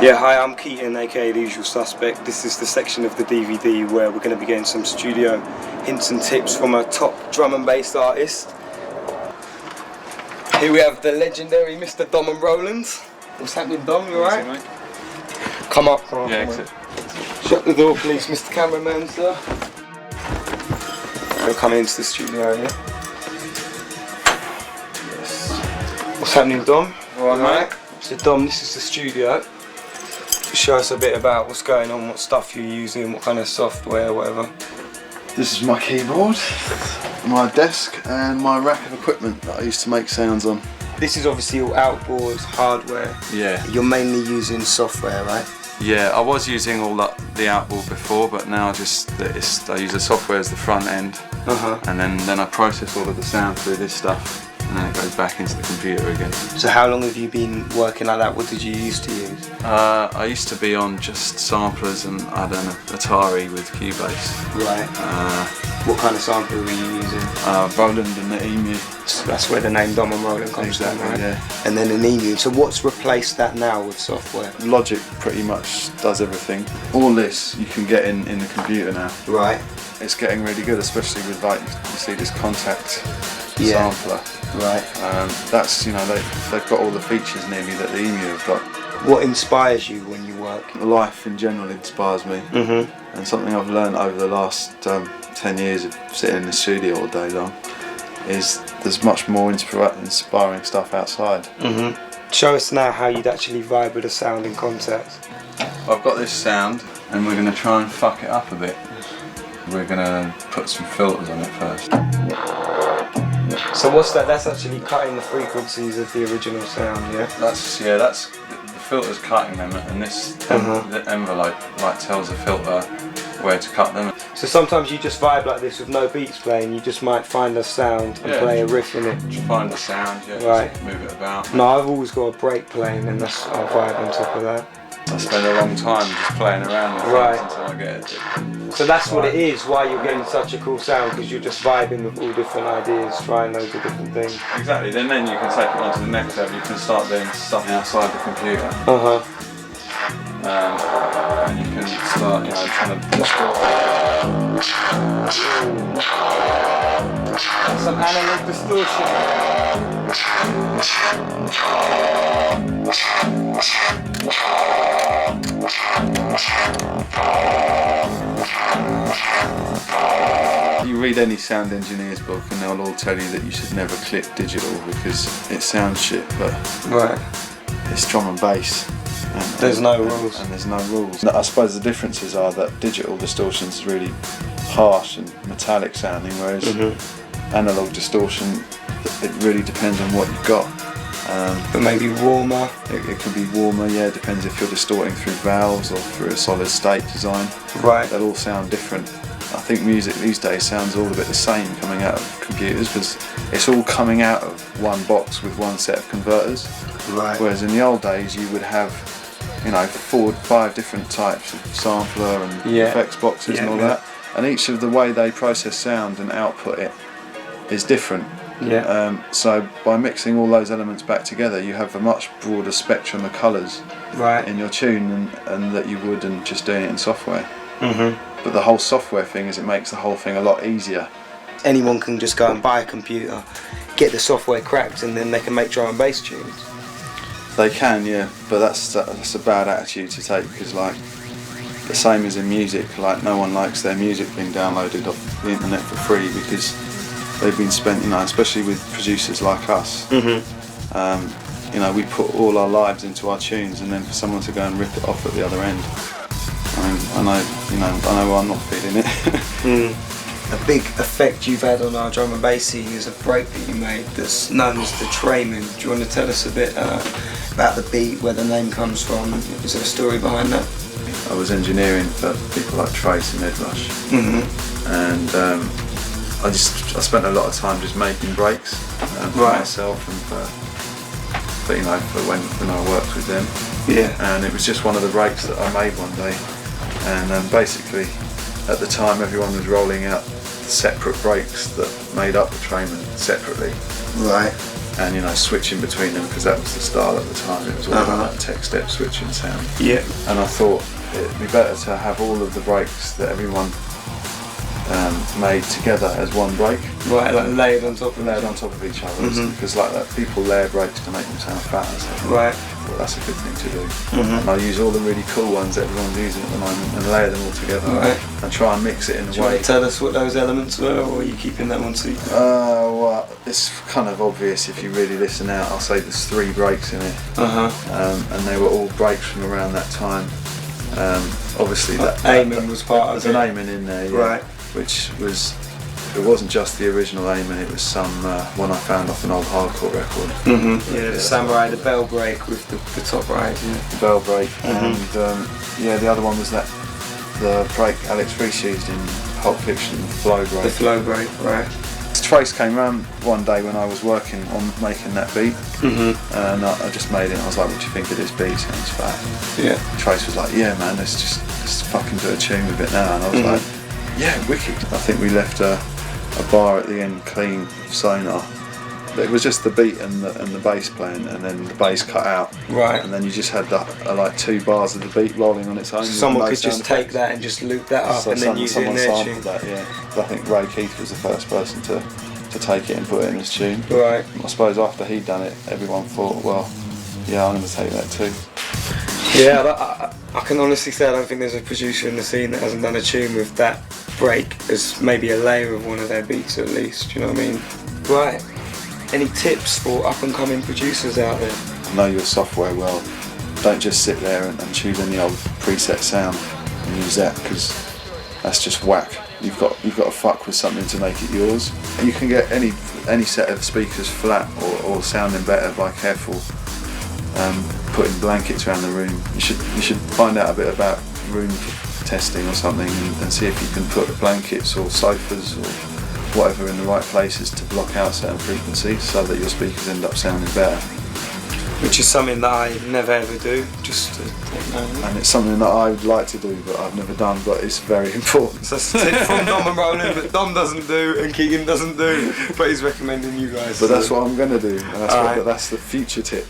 Yeah, hi, I'm Keaton, aka The Usual Suspect. This is the section of the DVD where we're going to be getting some studio hints and tips from a top drum and bass artist. Here we have the legendary Mr. Dom Roland. What's happening, Dom? You alright? Mate. Come up. Yeah, exit. Shut the door, please, Mr. Cameraman, sir. We're coming into the studio here. Yes. What's happening, Dom? Alright, mate. So, Dom, this is the studio. Show us a bit about what's going on, what stuff you're using, what kind of software, whatever. This is my keyboard, my desk and my rack of equipment that I used to make sounds on. This is obviously all outboard hardware. Yeah. You're mainly using software, right? Yeah, I was using all the outboard before, but now I use the software as the front end, and then I process all of the sound through this stuff, and then it goes back into the computer again. So how long have you been working like that? What did you used to use? I used to be on just samplers, and I don't know, Atari with Cubase. Right. What kind of sampler were you using? Roland and the Emu. So that's where the name Dom Roland comes from, right? Yeah. And then an Emu. So what's replaced that now with software? Logic pretty much does everything. All this you can get in the computer now. Right. It's getting really good, especially with like you see this contact sampler. Right. That's they've got all the features nearly that the Emu have got. What inspires you when you work? Life in general inspires me, and something I've learned over the last 10 years of sitting in the studio all day long is there's much more inspiring stuff outside. Show us now how you'd actually vibe with a sound in context. I've got this sound, and we're going to try and fuck it up a bit. We're going to put some filters on it first. So what's that? That's actually cutting the frequencies of the original sound, yeah? That's the filter's cutting them, and the envelope tells the filter where to cut them. So sometimes you just vibe like this with no beats playing, you just might find a sound and play a riff in it. Find the sound, Right. Just move it about. No, I've always got a break playing and that's I'll vibe on top of that. I spend a long time just playing around with things until I get it. So that's what it is, why you're getting such a cool sound, because you're just vibing with all different ideas, trying loads of different things. Exactly, then you can take it on to the next level, you can start doing stuff outside the computer. And you can start, trying to distort. Some analog distortion. You read any sound engineer's book and they'll all tell you that you should never clip digital because it sounds shit, but it's drum and bass. There's no rules. And there's no rules. I suppose the differences are that digital distortion is really harsh and metallic sounding, whereas analog distortion, it really depends on what you've got. But maybe warmer. It can be warmer, yeah, it depends if you're distorting through valves or through a solid state design. Right. They'll all sound different. I think music these days sounds all a bit the same coming out of computers because it's all coming out of one box with one set of converters. Right. Whereas in the old days you would have 4 or 5 different types of sampler and effects boxes and all that, and each of the way they process sound and output it is different. So by mixing all those elements back together you have a much broader spectrum of colours in your tune and that you would in just doing it in software. But the whole software thing is it makes the whole thing a lot easier. Anyone can just go and buy a computer, get the software cracked, and then they can make drum and bass tunes. They can, yeah, but that's a bad attitude to take because the same as in music, no one likes their music being downloaded off the internet for free because they've been spent, especially with producers like us. We put all our lives into our tunes, and then for someone to go and rip it off at the other end, I know I'm not feeling it. A big effect you've had on our drum and bass scene is a break that you made that's known as the Trayman. Do you want to tell us a bit about the beat, where the name comes from? Is there a story behind that? I was engineering for people like Trace and Ed Rush, and I spent a lot of time just making breaks for myself and for when I worked with them. And it was just one of the breaks that I made one day, and basically at the time everyone was rolling out separate breaks that made up the Trayman separately. and you know, switching between them, because that was the style at the time. It was all about that tech step switching sound. Yeah. And I thought it'd be better to have all of the breaks that everyone made together as one break. Right, like layered on top of each other, because like that, people layer breaks to make them sound fat. So right. Well, that's a good thing to do. And I use all the really cool ones that everyone's using at the moment and layer them all together, and try and mix it in a way. Do you want to tell us what those elements were, or are you keeping that one secret? Well, it's kind of obvious if you really listen out. I'll say there's 3 breaks in it, and they were all breaks from around that time. Obviously, that Amen was part of it. There's an Amen in there, yeah, right? Which was. It wasn't just the original Amen, it was some one I found off an old hardcore record. Yeah, the Samurai, the bell break with the top right, the bell break, and yeah, the other one was that the break Alex Reese used in Pulp Fiction, the flow break. The flow break, right. Trace came round one day when I was working on making that beat, and I just made it, and I was like, what do you think of this beat? Sounds fat. Yeah. Trace was like, yeah man, let's fucking do a tune with it now, and I was like, yeah, wicked. I think we left a bar at the end clean sonar. It was just the beat and the bass playing, and then the bass cut out. Right. And then you just had like 2 bars of the beat rolling on its own. Someone could just take that and just loop that up, and then use it in their tune. That, yeah. I think Ray Keith was the first person to take it and put it in his tune. Right. I suppose after he'd done it, everyone thought, well, yeah, I'm going to take that too. Yeah, I can honestly say I don't think there's a producer in the scene that hasn't done a tune with that break as maybe a layer of one of their beats at least, do you know what I mean? Right. Any tips for up and coming producers out there? Know your software well. Don't just sit there and choose any old preset sound and use that, because that's just whack. You've got to fuck with something to make it yours. You can get any set of speakers flat or sounding better by careful putting blankets around the room. You should find out a bit about room testing or something, and see if you can put blankets or sofas or whatever in the right places to block out certain frequencies, so that your speakers end up sounding better. Which is something that I never ever do, and it's something that I would like to do but I've never done, but it's very important. So that's a tip from Dom Roland that Dom doesn't do and Keaton doesn't do, but he's recommending you guys. But that's what I'm going to do, and that's the future tip.